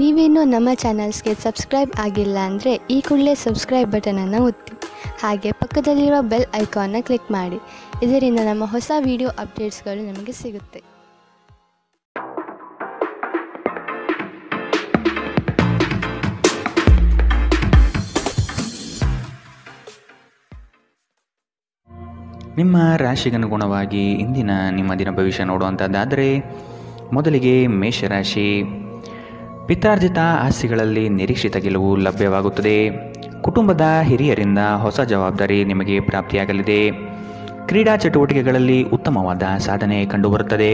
ನೀವೇನೂ ನಮ್ಮ ಚಾನಲ್ಸ್ಗೆ ಸಬ್ಸ್ಕ್ರೈಬ್ ಆಗಿಲ್ಲ ಅಂದರೆ ಈ ಕೂಡಲೇ ಸಬ್ಸ್ಕ್ರೈಬ್ ಬಟನನ್ನು ಒತ್ತಿ. ಹಾಗೆ ಪಕ್ಕದಲ್ಲಿರುವ ಬೆಲ್ ಐಕಾನ್ನ ಕ್ಲಿಕ್ ಮಾಡಿ. ಇದರಿಂದ ನಮ್ಮ ಹೊಸ ವಿಡಿಯೋ ಅಪ್ಡೇಟ್ಸ್ಗಳು ನಿಮಗೆ ಸಿಗುತ್ತೆ. ನಿಮ್ಮ ರಾಶಿಗನುಗುಣವಾಗಿ ಇಂದಿನ ನಿಮ್ಮ ದಿನ ಭವಿಷ್ಯ ನೋಡುವಂಥದ್ದಾದರೆ ಮೊದಲಿಗೆ ಮೇಷರಾಶಿ. ಪಿತ್ರಾರ್ಜಿತ ಆಸ್ತಿಗಳಲ್ಲಿ ನಿರೀಕ್ಷಿತ ಗೆಲುವು ಲಭ್ಯವಾಗುತ್ತದೆ. ಕುಟುಂಬದ ಹಿರಿಯರಿಂದ ಹೊಸ ಜವಾಬ್ದಾರಿ ನಿಮಗೆ ಪ್ರಾಪ್ತಿಯಾಗಲಿದೆ. ಕ್ರೀಡಾ ಚಟುವಟಿಕೆಗಳಲ್ಲಿ ಉತ್ತಮವಾದ ಸಾಧನೆ ಕಂಡುಬರುತ್ತದೆ.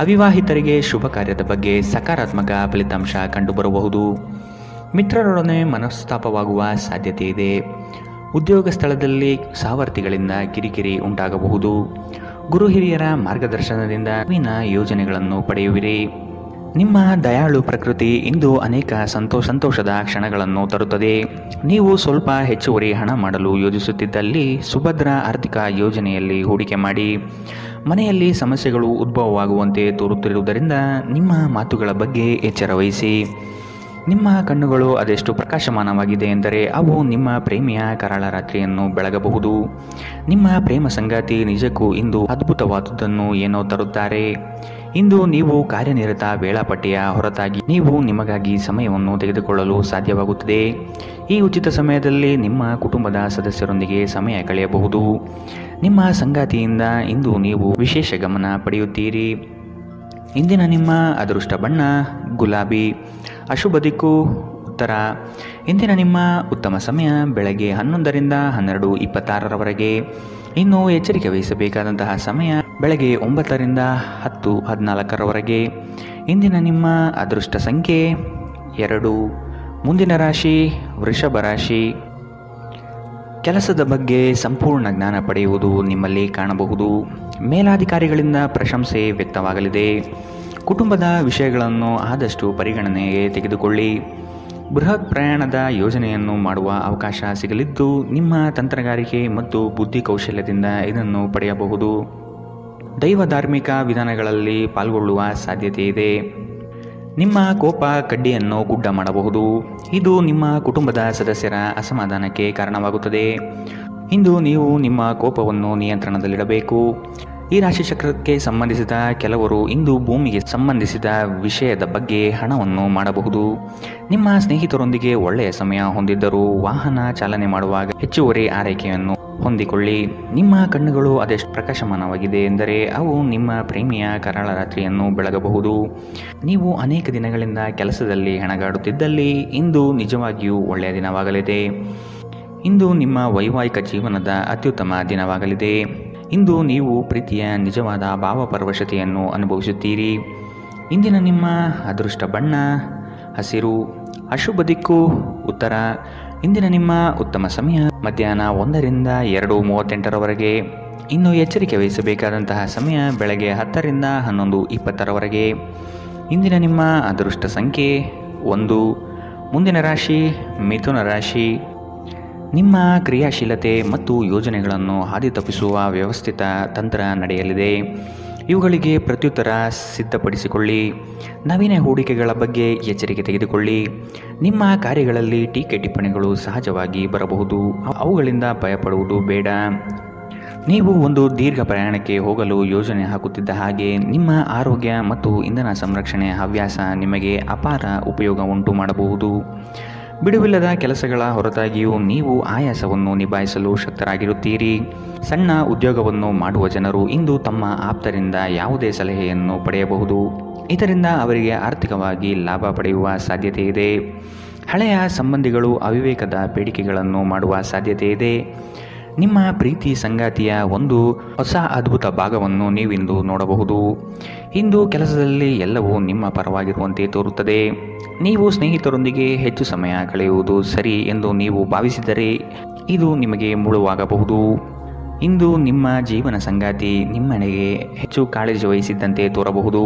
ಅವಿವಾಹಿತರಿಗೆ ಶುಭ ಕಾರ್ಯದ ಬಗ್ಗೆ ಸಕಾರಾತ್ಮಕ ಫಲಿತಾಂಶ ಕಂಡುಬರಬಹುದು. ಮಿತ್ರರೊಡನೆ ಮನಸ್ತಾಪವಾಗುವ ಸಾಧ್ಯತೆ ಇದೆ. ಉದ್ಯೋಗ ಸ್ಥಳದಲ್ಲಿ ಸಹವರ್ತಿಗಳಿಂದ ಕಿರಿಕಿರಿ ಉಂಟಾಗಬಹುದು. ಗುರು ಹಿರಿಯರ ಮಾರ್ಗದರ್ಶನದಿಂದ ನವೀನ ಯೋಜನೆಗಳನ್ನು ಪಡೆಯುವಿರಿ. ನಿಮ್ಮ ದಯಾಳು ಪ್ರಕೃತಿ ಇಂದು ಅನೇಕ ಸಂತೋಷದ ಕ್ಷಣಗಳನ್ನು ತರುತ್ತದೆ. ನೀವು ಸ್ವಲ್ಪ ಹೆಚ್ಚುವರಿ ಹಣ ಮಾಡಲು ಯೋಜಿಸುತ್ತಿದ್ದಲ್ಲಿ ಸುಭದ್ರ ಆರ್ಥಿಕ ಯೋಜನೆಯಲ್ಲಿ ಹೂಡಿಕೆ ಮಾಡಿ. ಮನೆಯಲ್ಲಿ ಸಮಸ್ಯೆಗಳು ಉದ್ಭವವಾಗುವಂತೆ ತೋರುತ್ತಿರುವುದರಿಂದ ನಿಮ್ಮ ಮಾತುಗಳ ಬಗ್ಗೆ ಎಚ್ಚರ ವಹಿಸಿ. ನಿಮ್ಮ ಕಣ್ಣುಗಳು ಅದೆಷ್ಟು ಪ್ರಕಾಶಮಾನವಾಗಿದೆ ಎಂದರೆ ಅವು ನಿಮ್ಮ ಪ್ರೇಮಿಯ ಕರಾಳ ರಾತ್ರಿಯನ್ನು ಬೆಳಗಬಹುದು. ನಿಮ್ಮ ಪ್ರೇಮ ಸಂಗಾತಿ ನಿಜಕ್ಕೂ ಇಂದು ಅದ್ಭುತವಾದುದನ್ನು ಏನೋ ತರುತ್ತಾರೆ. ಇಂದು ನೀವು ಕಾರ್ಯನಿರತ ವೇಳಾಪಟ್ಟಿಯ ಹೊರತಾಗಿ ನೀವು ನಿಮಗಾಗಿ ಸಮಯವನ್ನು ತೆಗೆದುಕೊಳ್ಳಲು ಸಾಧ್ಯವಾಗುತ್ತದೆ. ಈ ಉಚಿತ ಸಮಯದಲ್ಲಿ ನಿಮ್ಮ ಕುಟುಂಬದ ಸದಸ್ಯರೊಂದಿಗೆ ಸಮಯ ಕಳೆಯಬಹುದು. ನಿಮ್ಮ ಸಂಗಾತಿಯಿಂದ ಇಂದು ನೀವು ವಿಶೇಷ ಗಮನ ಪಡೆಯುತ್ತೀರಿ. ಇಂದಿನ ನಿಮ್ಮ ಅದೃಷ್ಟ ಬಣ್ಣ ಗುಲಾಬಿ. ಅಶುಭ ದಿಕ್ಕು ಉತ್ತರ. ಇಂದಿನ ನಿಮ್ಮ ಉತ್ತಮ ಸಮಯ ಬೆಳಗ್ಗೆ 11ರಿಂದ 12:26ರವರೆಗೆ. ಇನ್ನು ಎಚ್ಚರಿಕೆ ವಹಿಸಬೇಕಾದಂತಹ ಸಮಯ ಬೆಳಗ್ಗೆ 9ರಿಂದ 10:14ರವರೆಗೆ. ಇಂದಿನ ನಿಮ್ಮ ಅದೃಷ್ಟ ಸಂಖ್ಯೆ 2. ಮುಂದಿನ ರಾಶಿ ವೃಷಭ ರಾಶಿ. ಕೆಲಸದ ಬಗ್ಗೆ ಸಂಪೂರ್ಣ ಜ್ಞಾನ ಪಡೆಯುವುದು ನಿಮ್ಮಲ್ಲಿ ಕಾಣಬಹುದು. ಮೇಲಾಧಿಕಾರಿಗಳಿಂದ ಪ್ರಶಂಸೆ ವ್ಯಕ್ತವಾಗಲಿದೆ. ಕುಟುಂಬದ ವಿಷಯಗಳನ್ನು ಆದಷ್ಟು ಪರಿಗಣನೆಗೆ ತೆಗೆದುಕೊಳ್ಳಿ. ಬೃಹತ್ ಪ್ರಯಾಣದ ಯೋಜನೆಯನ್ನು ಮಾಡುವ ಅವಕಾಶ ಸಿಗಲಿದ್ದು ನಿಮ್ಮ ತಂತ್ರಗಾರಿಕೆ ಮತ್ತು ಬುದ್ಧಿ ಕೌಶಲ್ಯದಿಂದ ಇದನ್ನು ಪಡೆಯಬಹುದು. ದೈವ ಧಾರ್ಮಿಕ ವಿಧಾನಗಳಲ್ಲಿ ಪಾಲ್ಗೊಳ್ಳುವ ಸಾಧ್ಯತೆ ಇದೆ. ನಿಮ್ಮ ಕೋಪ ಕಡ್ಡಿಯನ್ನು ಗುಡ್ಡ ಮಾಡಬಹುದು. ಇದು ನಿಮ್ಮ ಕುಟುಂಬದ ಸದಸ್ಯರ ಅಸಮಾಧಾನಕ್ಕೆ ಕಾರಣವಾಗುತ್ತದೆ. ಇಂದು ನೀವು ನಿಮ್ಮ ಕೋಪವನ್ನು ನಿಯಂತ್ರಣದಲ್ಲಿಡಬೇಕು. ಈ ರಾಶಿಚಕ್ರಕ್ಕೆ ಸಂಬಂಧಿಸಿದ ಕೆಲವರು ಇಂದು ಭೂಮಿಗೆ ಸಂಬಂಧಿಸಿದ ವಿಷಯದ ಬಗ್ಗೆ ಹಣವನ್ನು ಮಾಡಬಹುದು. ನಿಮ್ಮ ಸ್ನೇಹಿತರೊಂದಿಗೆ ಒಳ್ಳೆಯ ಸಮಯ ಹೊಂದಿದ್ದರೂ ವಾಹನ ಚಾಲನೆ ಮಾಡುವಾಗ ಹೆಚ್ಚುವರಿ ಆರೈಕೆಯನ್ನು ಹೊಂದಿಕೊಳ್ಳಿ. ನಿಮ್ಮ ಕಣ್ಣುಗಳು ಅದೆಷ್ಟು ಪ್ರಕಾಶಮಾನವಾಗಿದೆ ಎಂದರೆ ಅವು ನಿಮ್ಮ ಪ್ರೇಮಿಯ ಕರಾಳ ರಾತ್ರಿಯನ್ನು ಬೆಳಗಬಹುದು. ನೀವು ಅನೇಕ ದಿನಗಳಿಂದ ಕೆಲಸದಲ್ಲಿ ಹೆಣಗಾಡುತ್ತಿದ್ದಲ್ಲಿ ಇಂದು ನಿಜವಾಗಿಯೂ ಒಳ್ಳೆಯ ದಿನವಾಗಲಿದೆ. ಇಂದು ನಿಮ್ಮ ವೈವಾಹಿಕ ಜೀವನದ ಅತ್ಯುತ್ತಮ ದಿನವಾಗಲಿದೆ. ಇಂದು ನೀವು ಪ್ರೀತಿಯ ನಿಜವಾದ ಭಾವಪರವಶತೆಯನ್ನು ಅನುಭವಿಸುತ್ತೀರಿ. ಇಂದಿನ ನಿಮ್ಮ ಅದೃಷ್ಟ ಬಣ್ಣ ಹಸಿರು. ಅಶುಭ ದಿಕ್ಕು ಉತ್ತರ. ಇಂದಿನ ನಿಮ್ಮ ಉತ್ತಮ ಸಮಯ ಮಧ್ಯಾಹ್ನ 1ರಿಂದ 2:38ರವರೆಗೆ. ಇನ್ನು ಎಚ್ಚರಿಕೆ ವಹಿಸಬೇಕಾದಂತಹ ಸಮಯ ಬೆಳಗ್ಗೆ 10ರಿಂದ 11:20ರವರೆಗೆ. ಇಂದಿನ ನಿಮ್ಮ ಅದೃಷ್ಟ ಸಂಖ್ಯೆ 1. ಮುಂದಿನ ರಾಶಿ ಮಿಥುನ ರಾಶಿ. ನಿಮ್ಮ ಕ್ರಿಯಾಶೀಲತೆ ಮತ್ತು ಯೋಜನೆಗಳನ್ನು ಹಾದಿ ತಪ್ಪಿಸುವ ವ್ಯವಸ್ಥಿತ ತಂತ್ರ ನಡೆಯಲಿದೆ. ಇವುಗಳಿಗೆ ಪ್ರತ್ಯುತ್ತರ ಸಿದ್ಧಪಡಿಸಿಕೊಳ್ಳಿ. ನವೀನ ಹೂಡಿಕೆಗಳ ಬಗ್ಗೆ ಎಚ್ಚರಿಕೆ ತೆಗೆದುಕೊಳ್ಳಿ. ನಿಮ್ಮ ಕಾರ್ಯಗಳಲ್ಲಿ ಟೀಕೆ ಟಿಪ್ಪಣಿಗಳು ಸಹಜವಾಗಿ ಬರಬಹುದು. ಅವುಗಳಿಂದ ಭಯಪಡುವುದು ಬೇಡ. ನೀವು ಒಂದು ದೀರ್ಘ ಪ್ರಯಾಣಕ್ಕೆ ಹೋಗಲು ಯೋಜನೆ ಹಾಕುತ್ತಿದ್ದ ಹಾಗೆ ನಿಮ್ಮ ಆರೋಗ್ಯ ಮತ್ತು ಇಂಧನ ಸಂರಕ್ಷಣೆ ಹವ್ಯಾಸ ನಿಮಗೆ ಅಪಾರ ಉಪಯೋಗ ಉಂಟು ಮಾಡಬಹುದು. ಬಿಡುವಿಲ್ಲದ ಕೆಲಸಗಳ ಹೊರತಾಗಿಯೂ ನೀವು ಆಯಾಸವನ್ನು ನಿಭಾಯಿಸಲು ಶಕ್ತರಾಗಿರುತ್ತೀರಿ. ಸಣ್ಣ ಉದ್ಯೋಗವನ್ನು ಮಾಡುವ ಜನರು ಇಂದು ತಮ್ಮ ಆಪ್ತರಿಂದ ಯಾವುದೇ ಸಲಹೆಯನ್ನು ಪಡೆಯಬಹುದು. ಇದರಿಂದ ಅವರಿಗೆ ಆರ್ಥಿಕವಾಗಿ ಲಾಭ ಪಡೆಯುವ ಸಾಧ್ಯತೆ ಇದೆ. ಹಳೆಯ ಸಂಬಂಧಿಗಳು ಅವಿವೇಕದ ಬೇಡಿಕೆಗಳನ್ನು ಮಾಡುವ ಸಾಧ್ಯತೆ ಇದೆ. ನಿಮ್ಮ ಪ್ರೀತಿ ಸಂಗಾತಿಯ ಒಂದು ಹೊಸ ಅದ್ಭುತ ಭಾಗವನ್ನು ನೀವಿಂದು ನೋಡಬಹುದು. ಇಂದು ಕೆಲಸದಲ್ಲಿ ಎಲ್ಲವೂ ನಿಮ್ಮ ಪರವಾಗಿರುವಂತೆ ತೋರುತ್ತದೆ. ನೀವು ಸ್ನೇಹಿತರೊಂದಿಗೆ ಹೆಚ್ಚು ಸಮಯ ಕಳೆಯುವುದು ಸರಿ ಎಂದು ನೀವು ಭಾವಿಸಿದರೆ ಇದು ನಿಮಗೆ ಮುಳುವಾಗಬಹುದು. ಇಂದು ನಿಮ್ಮ ಜೀವನ ಸಂಗಾತಿ ನಿಮ್ಮೆಡೆಗೆ ಹೆಚ್ಚು ಕಾಳಜಿ ವಹಿಸಿದ್ದಂತೆ ತೋರಬಹುದು.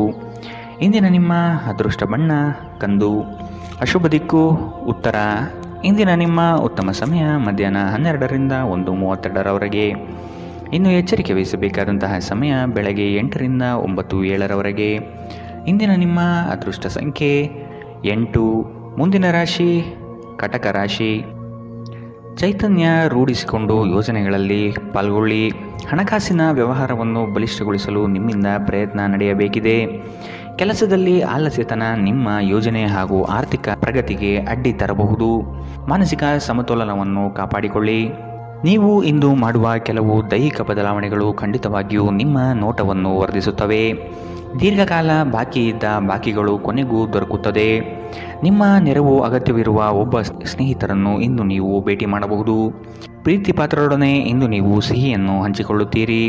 ಇಂದಿನ ನಿಮ್ಮ ಅದೃಷ್ಟ ಬಣ್ಣ ಕಂದು. ಅಶುಭ ದಿಕ್ಕು ಉತ್ತರ. ಇಂದಿನ ನಿಮ್ಮ ಉತ್ತಮ ಸಮಯ ಮಧ್ಯಾಹ್ನ 12ರಿಂದ 1:32ರವರೆಗೆ. ಇನ್ನು ಎಚ್ಚರಿಕೆ ವಹಿಸಬೇಕಾದಂತಹ ಸಮಯ ಬೆಳಗ್ಗೆ 8ರಿಂದ 9:07ರವರೆಗೆ. ಇಂದಿನ ನಿಮ್ಮ ಅದೃಷ್ಟ ಸಂಖ್ಯೆ 8. ಮುಂದಿನ ರಾಶಿ ಕಟಕ ರಾಶಿ. ಚೈತನ್ಯ ರೂಢಿಸಿಕೊಂಡು ಯೋಜನೆಗಳಲ್ಲಿ ಪಾಲ್ಗೊಳ್ಳಿ. ಹಣಕಾಸಿನ ವ್ಯವಹಾರವನ್ನು ಬಲಿಷ್ಠಗೊಳಿಸಲು ನಿಮ್ಮಿಂದ ಪ್ರಯತ್ನ ನಡೆಯಬೇಕಿದೆ. ಕೆಲಸದಲ್ಲಿ ಆಲಸ್ಯತನ ನಿಮ್ಮ ಯೋಜನೆ ಹಾಗೂ ಆರ್ಥಿಕ ಪ್ರಗತಿಗೆ ಅಡ್ಡಿ ತರಬಹುದು. ಮಾನಸಿಕ ಸಮತೋಲನವನ್ನು ಕಾಪಾಡಿಕೊಳ್ಳಿ. ನೀವು ಇಂದು ಮಾಡುವ ಕೆಲವು ದೈಹಿಕ ಬದಲಾವಣೆಗಳು ಖಂಡಿತವಾಗಿಯೂ ನಿಮ್ಮ ನೋಟವನ್ನು ವರ್ಧಿಸುತ್ತವೆ. ದೀರ್ಘಕಾಲ ಬಾಕಿ ಇದ್ದ ಬಾಕಿಗಳು ಕೊನೆಗೂ ದೊರಕುತ್ತದೆ. ನಿಮ್ಮ ನೆರವು ಅಗತ್ಯವಿರುವ ಒಬ್ಬ ಸ್ನೇಹಿತರನ್ನು ಇಂದು ನೀವು ಭೇಟಿ ಮಾಡಬಹುದು. ಪ್ರೀತಿ ಪಾತ್ರರೊಡನೆ ಇಂದು ನೀವು ಸಿಹಿಯನ್ನು ಹಂಚಿಕೊಳ್ಳುತ್ತೀರಿ.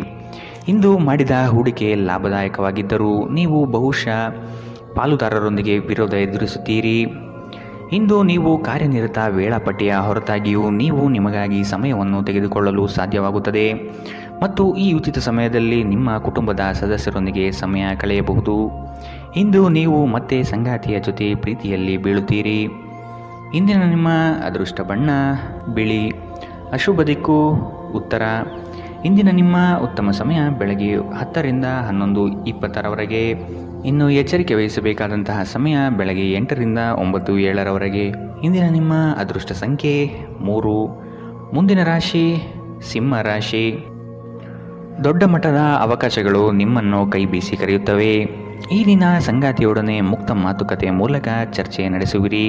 ಇಂದು ಮಾಡಿದ ಹೂಡಿಕೆ ಲಾಭದಾಯಕವಾಗಿದ್ದರೂ ನೀವು ಬಹುಶಃ ಪಾಲುದಾರರೊಂದಿಗೆ ವಿರೋಧ ಎದುರಿಸುತ್ತೀರಿ. ಇಂದು ನೀವು ಕಾರ್ಯನಿರತ ವೇಳಾಪಟ್ಟಿಯ ಹೊರತಾಗಿಯೂ ನೀವು ನಿಮಗಾಗಿ ಸಮಯವನ್ನು ತೆಗೆದುಕೊಳ್ಳಲು ಸಾಧ್ಯವಾಗುತ್ತದೆ ಮತ್ತು ಈ ಉಚಿತ ಸಮಯದಲ್ಲಿ ನಿಮ್ಮ ಕುಟುಂಬದ ಸದಸ್ಯರೊಂದಿಗೆ ಸಮಯ ಕಳೆಯಬಹುದು. ಇಂದು ನೀವು ಮತ್ತೆ ಸಂಗಾತಿಯ ಜೊತೆ ಪ್ರೀತಿಯಲ್ಲಿ ಬೀಳುತ್ತೀರಿ. ಇಂದಿನ ನಿಮ್ಮ ಅದೃಷ್ಟ ಬಣ್ಣ ಬಿಳಿ. ಅಶುಭ ದಿಕ್ಕು ಉತ್ತರ. ಇಂದಿನ ನಿಮ್ಮ ಉತ್ತಮ ಸಮಯ ಬೆಳಗ್ಗೆ 10 ರಿಂದ 11:20 ಇನ್ನು ಎಚ್ಚರಿಕೆ ವಹಿಸಬೇಕಾದಂತಹ ಸಮಯ ಬೆಳಗ್ಗೆ 8 ರಿಂದ 9:07 ಇಂದಿನ ನಿಮ್ಮ ಅದೃಷ್ಟ ಸಂಖ್ಯೆ 3. ಮುಂದಿನ ರಾಶಿ ಸಿಂಹ ರಾಶಿ. ದೊಡ್ಡ ಮಟ್ಟದ ಅವಕಾಶಗಳು ನಿಮ್ಮನ್ನು ಕೈ ಬೀಸಿ ಕರೆಯುತ್ತವೆ. ಈ ದಿನ ಸಂಗಾತಿಯೊಡನೆ ಮುಕ್ತ ಮಾತುಕತೆ ಮೂಲಕ ಚರ್ಚೆ ನಡೆಸುವಿರಿ.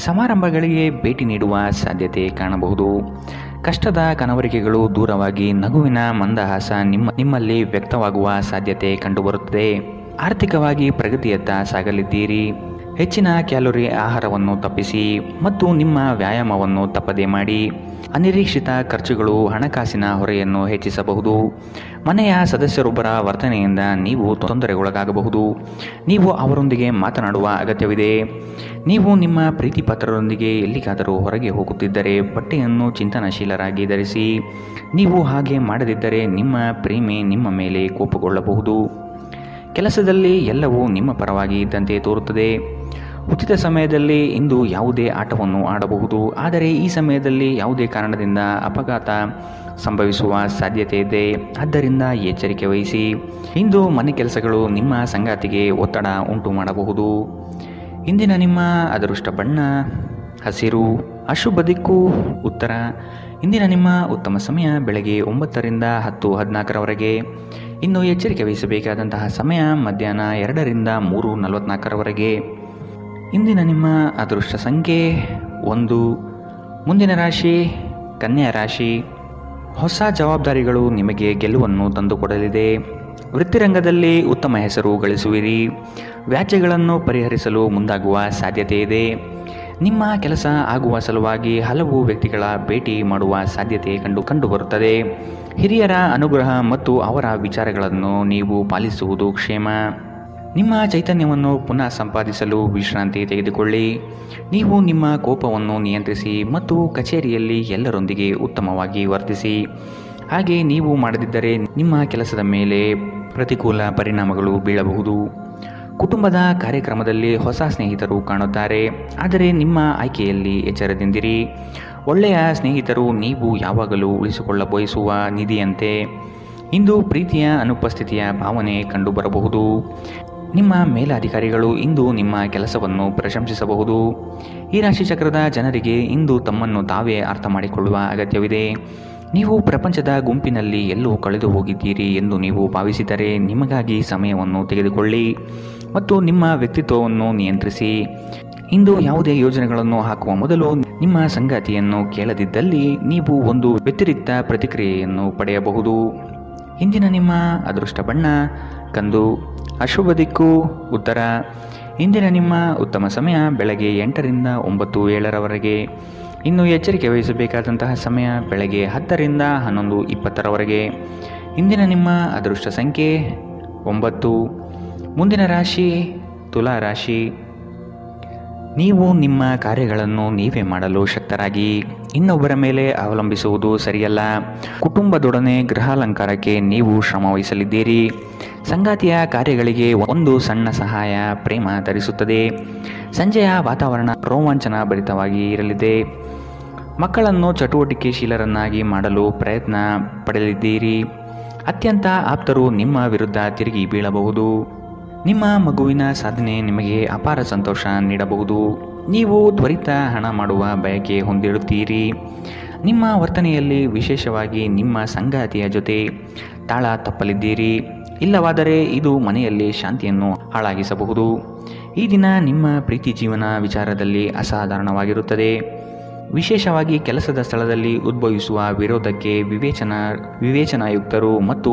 ಸಮಾರಂಭಗಳಿಗೆ ಭೇಟಿ ನೀಡುವ ಸಾಧ್ಯತೆ ಕಾಣಬಹುದು. ಕಷ್ಟದ ಕನವರಿಕೆಗಳು ದೂರವಾಗಿ ನಗುವಿನ ಮಂದಹಾಸ ನಿಮ್ಮಲ್ಲಿ ವ್ಯಕ್ತವಾಗುವ ಸಾಧ್ಯತೆ ಕಂಡುಬರುತ್ತದೆ. ಆರ್ಥಿಕವಾಗಿ ಪ್ರಗತಿಯತ್ತ ಸಾಗಲಿದ್ದೀರಿ. ಹೆಚ್ಚಿನ ಕ್ಯಾಲೋರಿ ಆಹಾರವನ್ನು ತಪ್ಪಿಸಿ ಮತ್ತು ನಿಮ್ಮ ವ್ಯಾಯಾಮವನ್ನು ತಪ್ಪದೇ ಮಾಡಿ. ಅನಿರೀಕ್ಷಿತ ಖರ್ಚುಗಳು ಹಣಕಾಸಿನ ಹೊರೆಯನ್ನು ಹೆಚ್ಚಿಸಬಹುದು. ಮನೆಯ ಸದಸ್ಯರೊಬ್ಬರ ವರ್ತನೆಯಿಂದ ನೀವು ತೊಂದರೆಗೊಳಗಾಗಬಹುದು. ನೀವು ಅವರೊಂದಿಗೆ ಮಾತನಾಡುವ ಅಗತ್ಯವಿದೆ. ನೀವು ನಿಮ್ಮ ಪ್ರೀತಿ ಪಾತ್ರರೊಂದಿಗೆ ಎಲ್ಲಿಗಾದರೂ ಹೊರಗೆ ಹೋಗುತ್ತಿದ್ದರೆ ಬಟ್ಟೆಯನ್ನು ಚಿಂತನಶೀಲರಾಗಿ ಧರಿಸಿ. ನೀವು ಹಾಗೆ ಮಾಡದಿದ್ದರೆ ನಿಮ್ಮ ಪ್ರೇಮಿ ನಿಮ್ಮ ಮೇಲೆ ಕೋಪಗೊಳ್ಳಬಹುದು. ಕೆಲಸದಲ್ಲಿ ಎಲ್ಲವೂ ನಿಮ್ಮ ಪರವಾಗಿ ಇದ್ದಂತೆ ತೋರುತ್ತದೆ. ಉಚಿತ ಸಮಯದಲ್ಲಿ ಇಂದು ಯಾವುದೇ ಆಟವನ್ನು ಆಡಬಹುದು, ಆದರೆ ಈ ಸಮಯದಲ್ಲಿ ಯಾವುದೇ ಕಾರಣದಿಂದ ಅಪಘಾತ ಸಂಭವಿಸುವ ಸಾಧ್ಯತೆ ಇದೆ. ಆದ್ದರಿಂದ ಎಚ್ಚರಿಕೆ ವಹಿಸಿ. ಇಂದು ಮನೆ ಕೆಲಸಗಳು ನಿಮ್ಮ ಸಂಗಾತಿಗೆ ಒತ್ತಡ ಉಂಟು ಮಾಡಬಹುದು. ಇಂದಿನ ನಿಮ್ಮ ಅದೃಷ್ಟ ಬಣ್ಣ ಹಸಿರು. ಅಶುಭ ದಿಕ್ಕು ಉತ್ತರ. ಇಂದಿನ ನಿಮ್ಮ ಉತ್ತಮ ಸಮಯ ಬೆಳಗ್ಗೆ 9 ರಿಂದ 10:14 ಇನ್ನು ಎಚ್ಚರಿಕೆ ವಹಿಸಬೇಕಾದಂತಹ ಸಮಯ ಮಧ್ಯಾಹ್ನ 2 ರಿಂದ 3:44 ಇಂದಿನ ನಿಮ್ಮ ಅದೃಷ್ಟ ಸಂಖ್ಯೆ 1. ಮುಂದಿನ ರಾಶಿ ಕನ್ಯಾ ರಾಶಿ. ಹೊಸ ಜವಾಬ್ದಾರಿಗಳು ನಿಮಗೆ ಗೆಲುವನ್ನು ತಂದುಕೊಡಲಿದೆ. ವೃತ್ತಿರಂಗದಲ್ಲಿ ಉತ್ತಮ ಹೆಸರು ಗಳಿಸುವಿರಿ. ವ್ಯಾಜ್ಯಗಳನ್ನು ಪರಿಹರಿಸಲು ಮುಂದಾಗುವ ಸಾಧ್ಯತೆ ಇದೆ. ನಿಮ್ಮ ಕೆಲಸ ಆಗುವ ಸಲುವಾಗಿ ಹಲವು ವ್ಯಕ್ತಿಗಳ ಭೇಟಿ ಮಾಡುವ ಸಾಧ್ಯತೆ ಕಂಡುಬರುತ್ತದೆ. ಹಿರಿಯರ ಅನುಗ್ರಹ ಮತ್ತು ಅವರ ವಿಚಾರಗಳನ್ನು ನೀವು ಪಾಲಿಸುವುದು ಕ್ಷೇಮ. ನಿಮ್ಮ ಚೈತನ್ಯವನ್ನು ಪುನಃ ಸಂಪಾದಿಸಲು ವಿಶ್ರಾಂತಿ ತೆಗೆದುಕೊಳ್ಳಿ. ನೀವು ನಿಮ್ಮ ಕೋಪವನ್ನು ನಿಯಂತ್ರಿಸಿ ಮತ್ತು ಕಚೇರಿಯಲ್ಲಿ ಎಲ್ಲರೊಂದಿಗೆ ಉತ್ತಮವಾಗಿ ವರ್ತಿಸಿ. ಹಾಗೆ ನೀವು ಮಾಡದಿದ್ದರೆ ನಿಮ್ಮ ಕೆಲಸದ ಮೇಲೆ ಪ್ರತಿಕೂಲ ಪರಿಣಾಮಗಳು ಬೀಳಬಹುದು. ಕುಟುಂಬದ ಕಾರ್ಯಕ್ರಮದಲ್ಲಿ ಹೊಸ ಸ್ನೇಹಿತರು ಕಾಣುತ್ತಾರೆ, ಆದರೆ ನಿಮ್ಮ ಆಯ್ಕೆಯಲ್ಲಿ ಎಚ್ಚರದಿಂದಿರಿ. ಒಳ್ಳೆಯ ಸ್ನೇಹಿತರು ನೀವು ಯಾವಾಗಲೂ ಉಳಿಸಿಕೊಳ್ಳ ಬಯಸುವ ನಿಧಿಯಂತೆ. ಇಂದು ಪ್ರೀತಿಯ ಅನುಪಸ್ಥಿತಿಯ ಭಾವನೆ ಕಂಡುಬರಬಹುದು. ನಿಮ್ಮ ಮೇಲಾಧಿಕಾರಿಗಳು ಇಂದು ನಿಮ್ಮ ಕೆಲಸವನ್ನು ಪ್ರಶಂಸಿಸಬಹುದು. ಈ ರಾಶಿಚಕ್ರದ ಜನರಿಗೆ ಇಂದು ತಮ್ಮನ್ನು ತಾವೇ ಅರ್ಥ ಮಾಡಿಕೊಳ್ಳುವ ಅಗತ್ಯವಿದೆ. ನೀವು ಪ್ರಪಂಚದ ಗುಂಪಿನಲ್ಲಿ ಎಲ್ಲೋ ಕಳೆದು ಹೋಗಿದ್ದೀರಿ ಎಂದು ನೀವು ಭಾವಿಸಿದರೆ ನಿಮಗಾಗಿ ಸಮಯವನ್ನು ತೆಗೆದುಕೊಳ್ಳಿ ಮತ್ತು ನಿಮ್ಮ ವ್ಯಕ್ತಿತ್ವವನ್ನು ನಿಯಂತ್ರಿಸಿ. ಇಂದು ಯಾವುದೇ ಯೋಜನೆಗಳನ್ನು ಹಾಕುವ ಮೊದಲು ನಿಮ್ಮ ಸಂಗಾತಿಯನ್ನು ಕೇಳದಿದ್ದಲ್ಲಿ ನೀವು ಒಂದು ವ್ಯತಿರಿಕ್ತ ಪ್ರತಿಕ್ರಿಯೆಯನ್ನು ಪಡೆಯಬಹುದು. ಇಂದಿನ ನಿಮ್ಮ ಅದೃಷ್ಟ ಬಣ್ಣ ಕಂದು. ಅಶುಭ ದಿಕ್ಕು ಉತ್ತರ. ಇಂದಿನ ನಿಮ್ಮ ಉತ್ತಮ ಸಮಯ ಬೆಳಗ್ಗೆ 8 ರಿಂದ 9:07 ಇನ್ನು ಎಚ್ಚರಿಕೆ ವಹಿಸಬೇಕಾದಂತಹ ಸಮಯ ಬೆಳಗ್ಗೆ 10 ರಿಂದ 11:20 ಇಂದಿನ ನಿಮ್ಮ ಅದೃಷ್ಟ ಸಂಖ್ಯೆ 9. ಮುಂದಿನ ರಾಶಿ ತುಲಾ ರಾಶಿ. ನೀವು ನಿಮ್ಮ ಕಾರ್ಯಗಳನ್ನು ನೀವೇ ಮಾಡಲು ಶಕ್ತರಾಗಿ ಇನ್ನೊಬ್ಬರ ಮೇಲೆ ಅವಲಂಬಿಸುವುದು ಸರಿಯಲ್ಲ. ಕುಟುಂಬದೊಡನೆ ಗೃಹಾಲಂಕಾರಕ್ಕೆ ನೀವು ಶ್ರಮ ವಹಿಸಲಿದ್ದೀರಿ. ಸಂಗಾತಿಯ ಕಾರ್ಯಗಳಿಗೆ ಒಂದು ಸಣ್ಣ ಸಹಾಯ ಪ್ರೇಮ ತರಿಸುತ್ತದೆ. ಸಂಜೆಯ ವಾತಾವರಣ ರೋಮಾಂಚನ ಭರಿತವಾಗಿ ಇರಲಿದೆ. ಮಕ್ಕಳನ್ನು ಚಟುವಟಿಕೆಶೀಲರನ್ನಾಗಿ ಮಾಡಲು ಪ್ರಯತ್ನ ಪಡೆಯಲಿದ್ದೀರಿ. ಅತ್ಯಂತ ಆಪ್ತರು ನಿಮ್ಮ ವಿರುದ್ಧ ತಿರುಗಿ ಬೀಳಬಹುದು. ನಿಮ್ಮ ಮಗುವಿನ ಸಾಧನೆ ನಿಮಗೆ ಅಪಾರ ಸಂತೋಷ ನೀಡಬಹುದು. ನೀವು ತ್ವರಿತ ಹಣ ಮಾಡುವ ಬಯಕೆ ಹೊಂದಿರುತ್ತೀರಿ. ನಿಮ್ಮ ವರ್ತನೆಯಲ್ಲಿ ವಿಶೇಷವಾಗಿ ನಿಮ್ಮ ಸಂಗಾತಿಯ ಜೊತೆ ತಾಳ ತಪ್ಪಲಿದ್ದೀರಿ. ಇಲ್ಲವಾದರೆ ಇದು ಮನೆಯಲ್ಲಿ ಶಾಂತಿಯನ್ನು ಹಾಳಾಗಿಸಬಹುದು. ಈ ದಿನ ನಿಮ್ಮ ಪ್ರೀತಿ ಜೀವನ ವಿಚಾರದಲ್ಲಿ ಅಸಾಧಾರಣವಾಗಿರುತ್ತದೆ. ವಿಶೇಷವಾಗಿ ಕೆಲಸದ ಸ್ಥಳದಲ್ಲಿ ಉದ್ಭವಿಸುವ ವಿರೋಧಕ್ಕೆ ವಿವೇಚನಾಯುಕ್ತರು ಮತ್ತು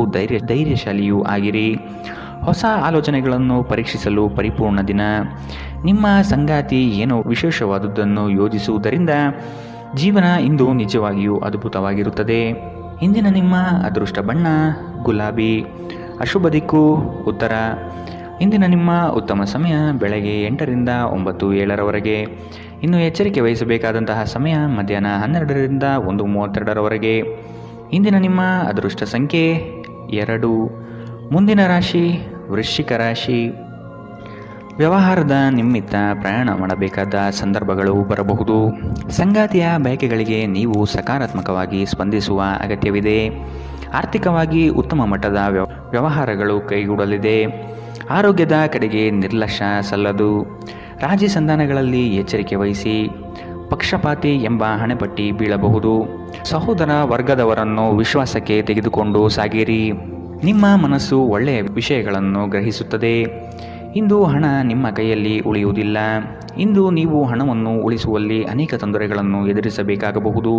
ಧೈರ್ಯಶಾಲಿಯೂ ಆಗಿರಿ. ಹೊಸ ಆಲೋಚನೆಗಳನ್ನು ಪರೀಕ್ಷಿಸಲು ಪರಿಪೂರ್ಣ ದಿನ. ನಿಮ್ಮ ಸಂಗಾತಿ ಏನೋ ವಿಶೇಷವಾದುದನ್ನು ಯೋಜಿಸುವುದರಿಂದ ಜೀವನ ಇಂದು ನಿಜವಾಗಿಯೂ ಅದ್ಭುತವಾಗಿರುತ್ತದೆ. ಇಂದಿನ ನಿಮ್ಮ ಅದೃಷ್ಟ ಬಣ್ಣ ಗುಲಾಬಿ. ಅಶುಭ ದಿಕ್ಕು ಉತ್ತರ. ಇಂದಿನ ನಿಮ್ಮ ಉತ್ತಮ ಸಮಯ ಬೆಳಗ್ಗೆ 8ರಿಂದ 9:07 ಇನ್ನು ಎಚ್ಚರಿಕೆ ವಹಿಸಬೇಕಾದಂತಹ ಸಮಯ ಮಧ್ಯಾಹ್ನ 12ರಿಂದ 1:32 ಇಂದಿನ ನಿಮ್ಮ ಅದೃಷ್ಟ ಸಂಖ್ಯೆ 2. ಮುಂದಿನ ರಾಶಿ ವೃಶ್ಚಿಕ ರಾಶಿ. ವ್ಯವಹಾರದ ನಿಮಿತ್ತ ಪ್ರಯಾಣ ಮಾಡಬೇಕಾದ ಸಂದರ್ಭಗಳು ಬರಬಹುದು. ಸಂಗಾತಿಯ ಬಯಕೆಗಳಿಗೆ ನೀವು ಸಕಾರಾತ್ಮಕವಾಗಿ ಸ್ಪಂದಿಸುವ ಅಗತ್ಯವಿದೆ. ಆರ್ಥಿಕವಾಗಿ ಉತ್ತಮ ಮಟ್ಟದ ವ್ಯವಹಾರಗಳು ಕೈಗೂಡಲಿದೆ. ಆರೋಗ್ಯದ ಕಡೆಗೆ ನಿರ್ಲಕ್ಷ್ಯ ಸಲ್ಲದು. ರಾಜಿ ಸಂಧಾನಗಳಲ್ಲಿ ಎಚ್ಚರಿಕೆ ವಹಿಸಿ. ಪಕ್ಷಪಾತಿ ಎಂಬ ಹಣೆಪಟ್ಟಿ ಬೀಳಬಹುದು. ಸಹೋದರ ವರ್ಗದವರನ್ನು ವಿಶ್ವಾಸಕ್ಕೆ ತೆಗೆದುಕೊಂಡು ಸಾಗಿರಿ. ನಿಮ್ಮ ಮನಸ್ಸು ಒಳ್ಳೆಯ ವಿಷಯಗಳನ್ನು ಗ್ರಹಿಸುತ್ತದೆ. ಇಂದು ಹಣ ನಿಮ್ಮ ಕೈಯಲ್ಲಿ ಉಳಿಯುವುದಿಲ್ಲ. ಇಂದು ನೀವು ಹಣವನ್ನು ಉಳಿಸುವಲ್ಲಿ ಅನೇಕ ತೊಂದರೆಗಳನ್ನು ಎದುರಿಸಬೇಕಾಗಬಹುದು.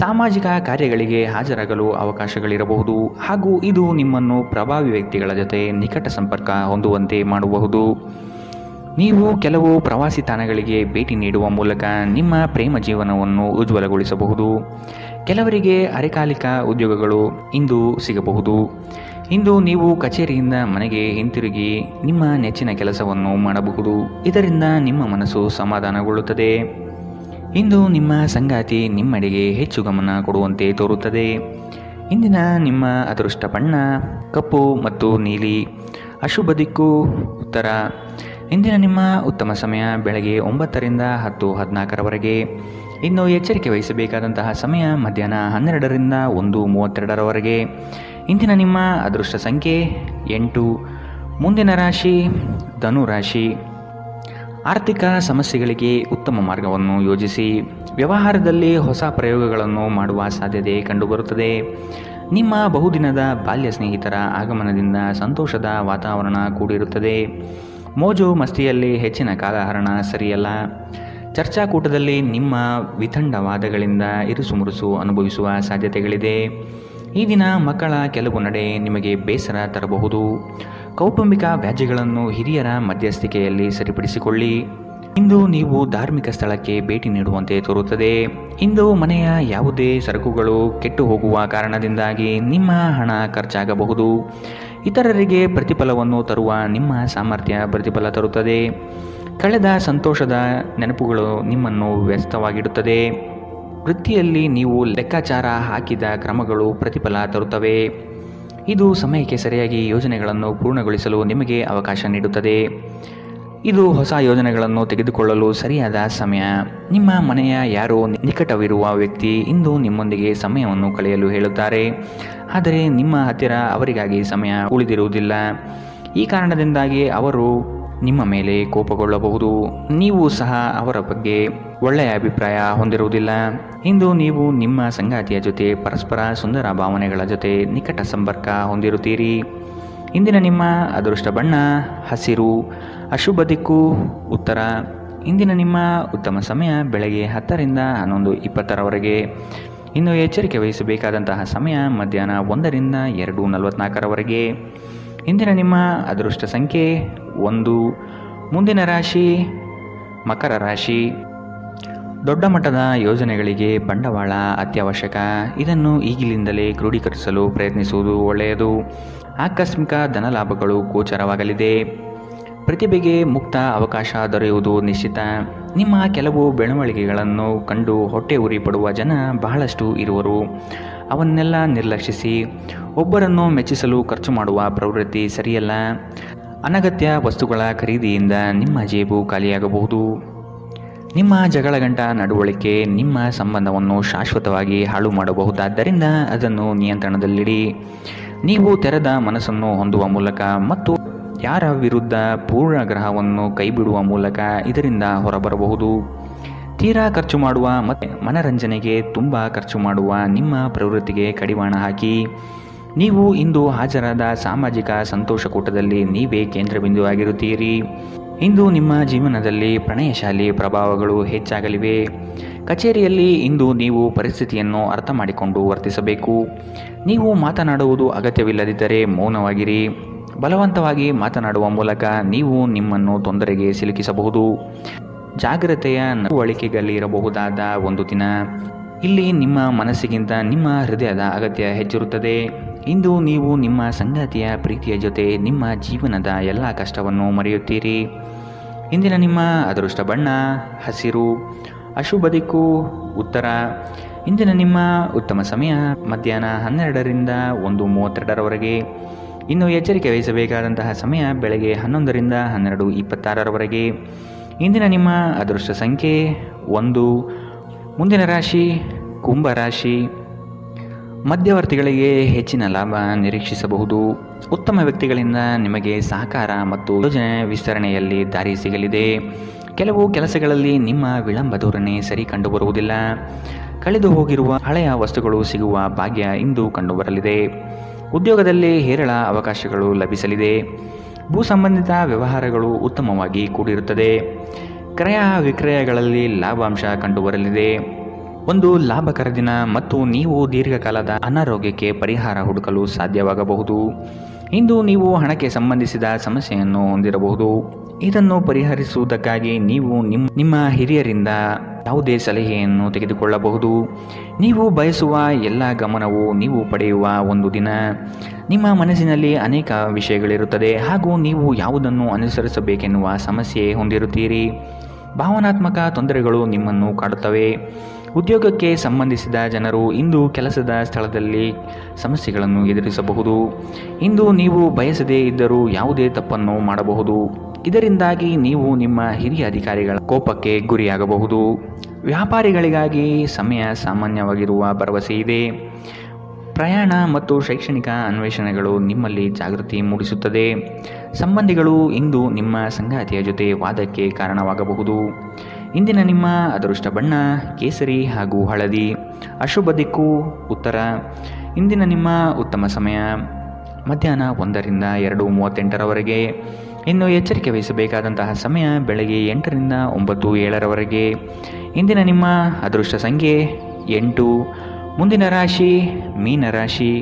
ಸಾಮಾಜಿಕ ಕಾರ್ಯಗಳಿಗೆ ಹಾಜರಾಗಲು ಅವಕಾಶಗಳಿರಬಹುದು ಹಾಗೂ ಇದು ನಿಮ್ಮನ್ನು ಪ್ರಭಾವಿ ವ್ಯಕ್ತಿಗಳ ಜೊತೆ ನಿಕಟ ಸಂಪರ್ಕ ಹೊಂದುವಂತೆ ಮಾಡಬಹುದು. ನೀವು ಕೆಲವು ಪ್ರವಾಸಿ ತಾಣಗಳಿಗೆ ಭೇಟಿ ನೀಡುವ ಮೂಲಕ ನಿಮ್ಮ ಪ್ರೇಮ ಜೀವನವನ್ನು ಉಜ್ವಲಗೊಳಿಸಬಹುದು. ಕೆಲವರಿಗೆ ಅರೆಕಾಲಿಕ ಉದ್ಯೋಗಗಳು ಇಂದು ಸಿಗಬಹುದು. ಇಂದು ನೀವು ಕಚೇರಿಯಿಂದ ಮನೆಗೆ ಹಿಂತಿರುಗಿ ನಿಮ್ಮ ನೆಚ್ಚಿನ ಕೆಲಸವನ್ನು ಮಾಡಬಹುದು. ಇದರಿಂದ ನಿಮ್ಮ ಮನಸ್ಸು ಸಮಾಧಾನಗೊಳ್ಳುತ್ತದೆ. ಇಂದು ನಿಮ್ಮ ಸಂಗಾತಿ ನಿಮ್ಮೆಡೆಗೆ ಹೆಚ್ಚು ಗಮನ ಕೊಡುವಂತೆ ತೋರುತ್ತದೆ. ಇಂದಿನ ನಿಮ್ಮ ಅದೃಷ್ಟ ಬಣ್ಣ ಕಪ್ಪು ಮತ್ತು ನೀಲಿ. ಅಶುಭ ದಿಕ್ಕು ಉತ್ತರ. ಇಂದಿನ ನಿಮ್ಮ ಉತ್ತಮ ಸಮಯ ಬೆಳಗ್ಗೆ 9ರಿಂದ 10:14 ಇನ್ನು ಎಚ್ಚರಿಕೆ ವಹಿಸಬೇಕಾದಂತಹ ಸಮಯ ಮಧ್ಯಾಹ್ನ 12ರಿಂದ 1:32 ಇಂದಿನ ನಿಮ್ಮ ಅದೃಷ್ಟ ಸಂಖ್ಯೆ 8. ಮುಂದಿನ ರಾಶಿ ಧನು ರಾಶಿ. ಆರ್ಥಿಕ ಸಮಸ್ಯೆಗಳಿಗೆ ಉತ್ತಮ ಮಾರ್ಗವನ್ನು ಯೋಜಿಸಿ. ವ್ಯವಹಾರದಲ್ಲಿ ಹೊಸ ಪ್ರಯೋಗಗಳನ್ನು ಮಾಡುವ ಸಾಧ್ಯತೆ ಕಂಡುಬರುತ್ತದೆ. ನಿಮ್ಮ ಬಹುದಿನದ ಬಾಲ್ಯ ಸ್ನೇಹಿತರ ಆಗಮನದಿಂದ ಸಂತೋಷದ ವಾತಾವರಣ ಕೂಡಿರುತ್ತದೆ. ಮೋಜು ಮಸ್ತಿಯಲ್ಲಿ ಹೆಚ್ಚಿನ ಕಾಲಹರಣ ಸರಿಯಲ್ಲ. ಚರ್ಚಾಕೂಟದಲ್ಲಿ ನಿಮ್ಮ ವಿತಂಡವಾದಗಳಿಂದ ಇರುಸುಮುರುಸು ಅನುಭವಿಸುವ ಸಾಧ್ಯತೆಗಳಿದೆ. ಈ ದಿನ ಮಕ್ಕಳ ಕೆಲವು ನಡೆ ನಿಮಗೆ ಬೇಸರ ತರಬಹುದು. ಕೌಟುಂಬಿಕ ವ್ಯಾಜ್ಯಗಳನ್ನು ಹಿರಿಯರ ಮಧ್ಯಸ್ಥಿಕೆಯಲ್ಲಿ ಸರಿಪಡಿಸಿಕೊಳ್ಳಿ. ಇಂದು ನೀವು ಧಾರ್ಮಿಕ ಸ್ಥಳಕ್ಕೆ ಭೇಟಿ ನೀಡುವಂತೆ ತೋರುತ್ತದೆ. ಇಂದು ಮನೆಯ ಯಾವುದೇ ಸರಕುಗಳು ಕೆಟ್ಟು ಹೋಗುವ ಕಾರಣದಿಂದಾಗಿ ನಿಮ್ಮ ಹಣ ಖರ್ಚಾಗಬಹುದು. ಇತರರಿಗೆ ಪ್ರತಿಫಲವನ್ನು ತರುವ ನಿಮ್ಮ ಸಾಮರ್ಥ್ಯ ಪ್ರತಿಫಲ ತರುತ್ತದೆ. ಕಳೆದ ಸಂತೋಷದ ನೆನಪುಗಳು ನಿಮ್ಮನ್ನು ವ್ಯಸ್ತವಾಗಿಡುತ್ತದೆ. ವೃತ್ತಿಯಲ್ಲಿ ನೀವು ಲೆಕ್ಕಾಚಾರ ಹಾಕಿದ ಕ್ರಮಗಳು ಪ್ರತಿಫಲ ತರುತ್ತವೆ. ಇದು ಸಮಯಕ್ಕೆ ಸರಿಯಾಗಿ ಯೋಜನೆಗಳನ್ನು ಪೂರ್ಣಗೊಳಿಸಲು ನಿಮಗೆ ಅವಕಾಶ ನೀಡುತ್ತದೆ. ಇದು ಹೊಸ ಯೋಜನೆಗಳನ್ನು ತೆಗೆದುಕೊಳ್ಳಲು ಸರಿಯಾದ ಸಮಯ. ನಿಮ್ಮ ಮನೆಯ ಯಾರೋ ನಿಕಟವಿರುವ ವ್ಯಕ್ತಿ ಇಂದು ನಿಮ್ಮೊಂದಿಗೆ ಸಮಯವನ್ನು ಕಳೆಯಲು ಹೇಳುತ್ತಾರೆ. ಆದರೆ ನಿಮ್ಮ ಹತ್ತಿರ ಅವರಿಗಾಗಿ ಸಮಯ ಉಳಿದಿರುವುದಿಲ್ಲ. ಈ ಕಾರಣದಿಂದಾಗಿ ಅವರು ನಿಮ್ಮ ಮೇಲೆ ಕೋಪಗೊಳ್ಳಬಹುದು. ನೀವು ಸಹ ಅವರ ಬಗ್ಗೆ ಒಳ್ಳೆಯ ಅಭಿಪ್ರಾಯ ಹೊಂದಿರುವುದಿಲ್ಲ. ಇಂದು ನೀವು ನಿಮ್ಮ ಸಂಗಾತಿಯ ಜೊತೆ ಪರಸ್ಪರ ಸುಂದರ ಭಾವನೆಗಳ ಜೊತೆ ನಿಕಟ ಸಂಪರ್ಕ ಹೊಂದಿರುತ್ತೀರಿ. ಇಂದಿನ ನಿಮ್ಮ ಅದೃಷ್ಟ ಬಣ್ಣ ಹಸಿರು. ಅಶುಭ ದಿಕ್ಕು ಉತ್ತರ. ಇಂದಿನ ನಿಮ್ಮ ಉತ್ತಮ ಸಮಯ ಬೆಳಗ್ಗೆ 10ರಿಂದ 11:20 ಇನ್ನು ಎಚ್ಚರಿಕೆ ವಹಿಸಬೇಕಾದಂತಹ ಸಮಯ ಮಧ್ಯಾಹ್ನ 1ರಿಂದ 2:44 ಇಂದಿನ ನಿಮ್ಮ ಅದೃಷ್ಟ ಸಂಖ್ಯೆ 1. ಮುಂದಿನ ರಾಶಿ ಮಕರ ರಾಶಿ. ದೊಡ್ಡ ಮಟ್ಟದ ಯೋಜನೆಗಳಿಗೆ ಬಂಡವಾಳ ಅತ್ಯವಶ್ಯಕ. ಇದನ್ನು ಈಗಿನಿಂದಲೇ ಕ್ರೋಢೀಕರಿಸಲು ಪ್ರಯತ್ನಿಸುವುದು ಒಳ್ಳೆಯದು. ಆಕಸ್ಮಿಕ ಧನಲಾಭಗಳು ಗೋಚರವಾಗಲಿದೆ. ಪ್ರತಿಭೆಗೆ ಮುಕ್ತ ಅವಕಾಶ ದೊರೆಯುವುದು ನಿಶ್ಚಿತ. ನಿಮ್ಮ ಕೆಲವು ಬೆಳವಣಿಗೆಗಳನ್ನು ಕಂಡು ಹೊಟ್ಟೆ ಉರಿ ಪಡುವ ಜನ ಬಹಳಷ್ಟು ಇರುವರು. ಅವನ್ನೆಲ್ಲ ನಿರ್ಲಕ್ಷಿಸಿ. ಒಬ್ಬರನ್ನು ಮೆಚ್ಚಿಸಲು ಖರ್ಚು ಮಾಡುವ ಪ್ರವೃತ್ತಿ ಸರಿಯಲ್ಲ. ಅನಗತ್ಯ ವಸ್ತುಗಳ ಖರೀದಿಯಿಂದ ನಿಮ್ಮ ಜೇಬು ಖಾಲಿಯಾಗಬಹುದು. ನಿಮ್ಮ ಜಗಳಗಂಟ ನಡವಳಿಕೆ ನಿಮ್ಮ ಸಂಬಂಧವನ್ನು ಶಾಶ್ವತವಾಗಿ ಹಾಳು ಮಾಡಬಹುದಾದ್ದರಿಂದ ಅದನ್ನು ನಿಯಂತ್ರಣದಲ್ಲಿಡಿ. ನೀವು ತೆರೆದ ಮನಸ್ಸನ್ನು ಹೊಂದುವ ಮೂಲಕ ಮತ್ತು ಯಾರ ವಿರುದ್ಧ ಪೂರ್ಣಗ್ರಹವನ್ನು ಕೈಬಿಡುವ ಮೂಲಕ ಇದರಿಂದ ಹೊರಬರಬಹುದು. ತೀರಾ ಖರ್ಚು ಮಾಡುವ ಮತ್ತು ಮನರಂಜನೆಗೆ ತುಂಬ ಖರ್ಚು ಮಾಡುವ ನಿಮ್ಮ ಪ್ರವೃತ್ತಿಗೆ ಕಡಿವಾಣ ಹಾಕಿ. ನೀವು ಇಂದು ಹಾಜರಾದ ಸಾಮಾಜಿಕ ಸಂತೋಷಕೂಟದಲ್ಲಿ ನೀವೇ ಕೇಂದ್ರಬಿಂದುವಾಗಿರುತ್ತೀರಿ. ಇಂದು ನಿಮ್ಮ ಜೀವನದಲ್ಲಿ ಪ್ರಣಯಶಾಲಿ ಪ್ರಭಾವಗಳು ಹೆಚ್ಚಾಗಲಿವೆ. ಕಚೇರಿಯಲ್ಲಿ ಇಂದು ನೀವು ಪರಿಸ್ಥಿತಿಯನ್ನು ಅರ್ಥ ಮಾಡಿಕೊಂಡು ವರ್ತಿಸಬೇಕು. ನೀವು ಮಾತನಾಡುವುದು ಅಗತ್ಯವಿಲ್ಲದಿದ್ದರೆ ಮೌನವಾಗಿರಿ. ಬಲವಂತವಾಗಿ ಮಾತನಾಡುವ ಮೂಲಕ ನೀವು ನಿಮ್ಮನ್ನು ತೊಂದರೆಗೆ ಸಿಲುಕಿಸಬಹುದು. ಜಾಗ್ರತೆಯ ನಡವಳಿಕೆಗಳಿರಬಹುದಾದ ಒಂದು ದಿನ. ಇಲ್ಲಿ ನಿಮ್ಮ ಮನಸ್ಸಿಗಿಂತ ನಿಮ್ಮ ಹೃದಯದ ಅಗತ್ಯ ಹೆಚ್ಚಿರುತ್ತದೆ. ಇಂದು ನೀವು ನಿಮ್ಮ ಸಂಗಾತಿಯ ಪ್ರೀತಿಯ ಜೊತೆ ನಿಮ್ಮ ಜೀವನದ ಎಲ್ಲ ಕಷ್ಟವನ್ನು ಮರೆಯುತ್ತೀರಿ. ಇಂದಿನ ನಿಮ್ಮ ಅದೃಷ್ಟ ಬಣ್ಣ ಹಸಿರು. ಅಶುಭ ದಿಕ್ಕು ಉತ್ತರ. ಇಂದಿನ ನಿಮ್ಮ ಉತ್ತಮ ಸಮಯ ಮಧ್ಯಾಹ್ನ 12ರಿಂದ 1:32ರವರೆಗೆ. ಇನ್ನು ಎಚ್ಚರಿಕೆ ವಹಿಸಬೇಕಾದಂತಹ ಸಮಯ ಬೆಳಗ್ಗೆ 11ರಿಂದ 12:26ರವರೆಗೆ. ಇಂದಿನ ನಿಮ್ಮ ಅದೃಷ್ಟ ಸಂಖ್ಯೆ 1. ಮುಂದಿನ ರಾಶಿ ಕುಂಭರಾಶಿ. ಮಧ್ಯವರ್ತಿಗಳಿಗೆ ಹೆಚ್ಚಿನ ಲಾಭ ನಿರೀಕ್ಷಿಸಬಹುದು. ಉತ್ತಮ ವ್ಯಕ್ತಿಗಳಿಂದ ನಿಮಗೆ ಸಹಕಾರ ಮತ್ತು ಯೋಜನೆ ವಿಸ್ತರಣೆಯಲ್ಲಿ ದಾರಿ ಸಿಗಲಿದೆ. ಕೆಲವು ಕೆಲಸಗಳಲ್ಲಿ ನಿಮ್ಮ ವಿಳಂಬ ಧೋರಣೆ ಸರಿ ಕಂಡುಬರುವುದಿಲ್ಲ. ಕಳೆದು ಹೋಗಿರುವ ಹಳೆಯ ವಸ್ತುಗಳು ಸಿಗುವ ಭಾಗ್ಯ ಇಂದು ಕಂಡುಬರಲಿದೆ. ಉದ್ಯೋಗದಲ್ಲಿ ಹೇರಳ ಅವಕಾಶಗಳು ಲಭಿಸಲಿದೆ. ಭೂ ಸಂಬಂಧಿತ ವ್ಯವಹಾರಗಳು ಉತ್ತಮವಾಗಿ ಕೂಡಿರುತ್ತದೆ. ಕ್ರಯ ವಿಕ್ರಯಗಳಲ್ಲಿ ಲಾಭಾಂಶ ಕಂಡುಬರಲಿದೆ. ಒಂದು ಲಾಭಕರ ದಿನ ಮತ್ತು ನೀವು ದೀರ್ಘಕಾಲದ ಅನಾರೋಗ್ಯಕ್ಕೆ ಪರಿಹಾರ ಹುಡುಕಲು ಸಾಧ್ಯವಾಗಬಹುದು. ಇಂದು ನೀವು ಹಣಕ್ಕೆ ಸಂಬಂಧಿಸಿದ ಸಮಸ್ಯೆಯನ್ನು ಹೊಂದಿರಬಹುದು. ಇದನ್ನು ಪರಿಹರಿಸುವುದಕ್ಕಾಗಿ ನೀವು ನಿಮ್ಮ ಹಿರಿಯರಿಂದ ಯಾವುದೇ ಸಲಹೆಯನ್ನು ತೆಗೆದುಕೊಳ್ಳಬಹುದು. ನೀವು ಬಯಸುವ ಎಲ್ಲ ಗಮನವು ನೀವು ಪಡೆಯುವ ಒಂದು ದಿನ. ನಿಮ್ಮ ಮನಸ್ಸಿನಲ್ಲಿ ಅನೇಕ ವಿಷಯಗಳಿರುತ್ತದೆ ಹಾಗೂ ನೀವು ಯಾವುದನ್ನು ಅನುಸರಿಸಬೇಕೆನ್ನುವ ಸಮಸ್ಯೆ ಹೊಂದಿರುತ್ತೀರಿ. ಭಾವನಾತ್ಮಕ ತೊಂದರೆಗಳು ನಿಮ್ಮನ್ನು ಕಾಡುತ್ತವೆ. ಉದ್ಯೋಗಕ್ಕೆ ಸಂಬಂಧಿಸಿದ ಜನರು ಇಂದು ಕೆಲಸದ ಸ್ಥಳದಲ್ಲಿ ಸಮಸ್ಯೆಗಳನ್ನು ಎದುರಿಸಬಹುದು. ಇಂದು ನೀವು ಬಯಸದೇ ಇದ್ದರೂ ಯಾವುದೇ ತಪ್ಪನ್ನು ಮಾಡಬಹುದು. ಇದರಿಂದಾಗಿ ನೀವು ನಿಮ್ಮ ಹಿರಿಯ ಅಧಿಕಾರಿಗಳ ಕೋಪಕ್ಕೆ ಗುರಿಯಾಗಬಹುದು. ವ್ಯಾಪಾರಿಗಳಿಗಾಗಿ ಸಮಯ ಸಾಮಾನ್ಯವಾಗಿರುವ ಭರವಸೆ ಇದೆ. ಪ್ರಯಾಣ ಮತ್ತು ಶೈಕ್ಷಣಿಕ ಅನ್ವೇಷಣೆಗಳು ನಿಮ್ಮಲ್ಲಿ ಜಾಗೃತಿ ಮೂಡಿಸುತ್ತದೆ. ಸಂಬಂಧಿಗಳು ಇಂದು ನಿಮ್ಮ ಸಂಗಾತಿಯ ಜೊತೆ ವಾದಕ್ಕೆ ಕಾರಣವಾಗಬಹುದು. ಇಂದಿನ ನಿಮ್ಮ ಅದೃಷ್ಟ ಬಣ್ಣ ಕೇಸರಿ ಹಾಗೂ ಹಳದಿ. ಅಶುಭ ದಿಕ್ಕು ಉತ್ತರ. ಇಂದಿನ ನಿಮ್ಮ ಉತ್ತಮ ಸಮಯ ಮಧ್ಯಾಹ್ನ 1ರಿಂದ 2:38ರವರೆಗೆ. ಇನ್ನು ಎಚ್ಚರಿಕೆ ವಹಿಸಬೇಕಾದಂತಹ ಸಮಯ ಬೆಳಗ್ಗೆ 8ರಿಂದ 9:07ರವರೆಗೆ. ಇಂದಿನ ನಿಮ್ಮ ಅದೃಷ್ಟ ಸಂಖ್ಯೆ 8. ಮುಂದಿನ ರಾಶಿ ಮೀನರಾಶಿ.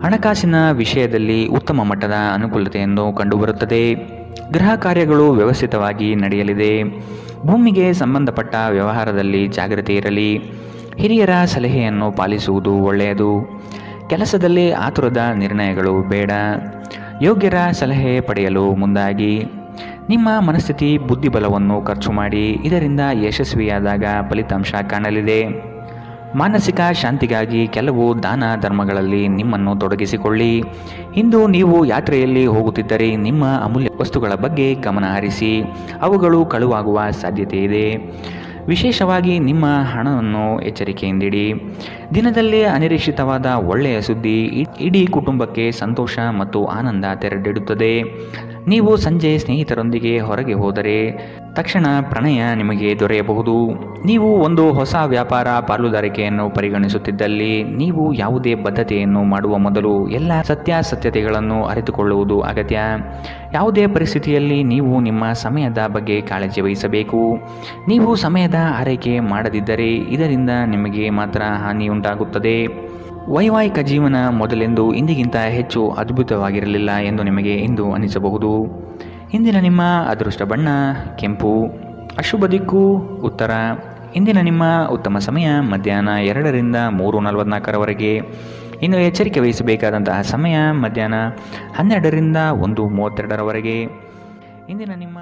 ಹಣಕಾಸಿನ ವಿಷಯದಲ್ಲಿ ಉತ್ತಮ ಮಟ್ಟದ ಅನುಕೂಲತೆಯನ್ನು ಕಂಡುಬರುತ್ತದೆ. ಗೃಹ ಕಾರ್ಯಗಳು ವ್ಯವಸ್ಥಿತವಾಗಿ ನಡೆಯಲಿದೆ. ಭೂಮಿಗೆ ಸಂಬಂಧಪಟ್ಟ ವ್ಯವಹಾರದಲ್ಲಿ ಜಾಗ್ರತೆ ಇರಲಿ. ಹಿರಿಯರ ಸಲಹೆಯನ್ನು ಪಾಲಿಸುವುದು ಒಳ್ಳೆಯದು. ಕೆಲಸದಲ್ಲಿ ಆತುರದ ನಿರ್ಣಯಗಳು ಬೇಡ. ಯೋಗ್ಯರ ಸಲಹೆ ಪಡೆಯಲು ಮುಂದಾಗಿ. ನಿಮ್ಮ ಮನಸ್ಥಿತಿ ಬುದ್ಧಿಬಲವನ್ನು ಖರ್ಚು ಮಾಡಿ. ಇದರಿಂದ ಯಶಸ್ವಿಯಾದಾಗ ಫಲಿತಾಂಶ ಕಾಣಲಿದೆ. ಮಾನಸಿಕ ಶಾಂತಿಗಾಗಿ ಕೆಲವು ದಾನ ಧರ್ಮಗಳಲ್ಲಿ ನಿಮ್ಮನ್ನು ತೊಡಗಿಸಿಕೊಳ್ಳಿ. ಇಂದು ನೀವು ಯಾತ್ರೆಯಲ್ಲಿ ಹೋಗುತ್ತಿದ್ದರೆ ನಿಮ್ಮ ಅಮೂಲ್ಯ ವಸ್ತುಗಳ ಬಗ್ಗೆ ಗಮನ ಹರಿಸಿ. ಅವುಗಳು ಕಳುವಾಗುವ ಸಾಧ್ಯತೆ ಇದೆ. ವಿಶೇಷವಾಗಿ ನಿಮ್ಮ ಹಣವನ್ನು ಎಚ್ಚರಿಕೆಯಿಂದಿಡಿ. ದಿನದಲ್ಲಿ ಅನಿರೀಕ್ಷಿತವಾದ ಒಳ್ಳೆಯ ಸುದ್ದಿ ಇಡೀ ಕುಟುಂಬಕ್ಕೆ ಸಂತೋಷ ಮತ್ತು ಆನಂದ ತೆರೆದಿಡುತ್ತದೆ. ನೀವು ಸಂಜೆ ಸ್ನೇಹಿತರೊಂದಿಗೆ ಹೊರಗೆ ಹೋದರೆ ತಕ್ಷಣ ಪ್ರಣಯ ನಿಮಗೆ ದೊರೆಯಬಹುದು. ನೀವು ಒಂದು ಹೊಸ ವ್ಯಾಪಾರ ಪಾಲುದಾರಿಕೆಯನ್ನು ಪರಿಗಣಿಸುತ್ತಿದ್ದಲ್ಲಿ ನೀವು ಯಾವುದೇ ಬದ್ಧತೆಯನ್ನು ಮಾಡುವ ಮೊದಲು ಎಲ್ಲ ಸತ್ಯಾಸತ್ಯತೆಗಳನ್ನು ಅರಿತುಕೊಳ್ಳುವುದು ಅಗತ್ಯ. ಯಾವುದೇ ಪರಿಸ್ಥಿತಿಯಲ್ಲಿ ನೀವು ನಿಮ್ಮ ಸಮಯದ ಬಗ್ಗೆ ಕಾಳಜಿ ವಹಿಸಬೇಕು. ನೀವು ಸಮಯದ ಆರೈಕೆ ಮಾಡದಿದ್ದರೆ ಇದರಿಂದ ನಿಮಗೆ ಮಾತ್ರ ಹಾನಿಯುಂಟಾಗುತ್ತದೆ. ವೈವಾಹಿಕ ಜೀವನ ಮೊದಲೆಂದು ಇಂದಿಗಿಂತ ಹೆಚ್ಚು ಅದ್ಭುತವಾಗಿರಲಿಲ್ಲ ಎಂದು ನಿಮಗೆ ಇಂದು ಅನಿಸಬಹುದು. ಇಂದಿನ ನಿಮ್ಮ ಅದೃಷ್ಟ ಬಣ್ಣ ಕೆಂಪು. ಅಶುಭ ದಿಕ್ಕು ಉತ್ತರ. ಇಂದಿನ ನಿಮ್ಮ ಉತ್ತಮ ಸಮಯ ಮಧ್ಯಾಹ್ನ 2ರಿಂದ 3:44ರವರೆಗೆ. ಇನ್ನು ಎಚ್ಚರಿಕೆ ವಹಿಸಬೇಕಾದಂತಹ ಸಮಯ ಮಧ್ಯಾಹ್ನ 12ರಿಂದ 1:32ರವರೆಗೆ. ಇಂದಿನ ನಿಮ್ಮ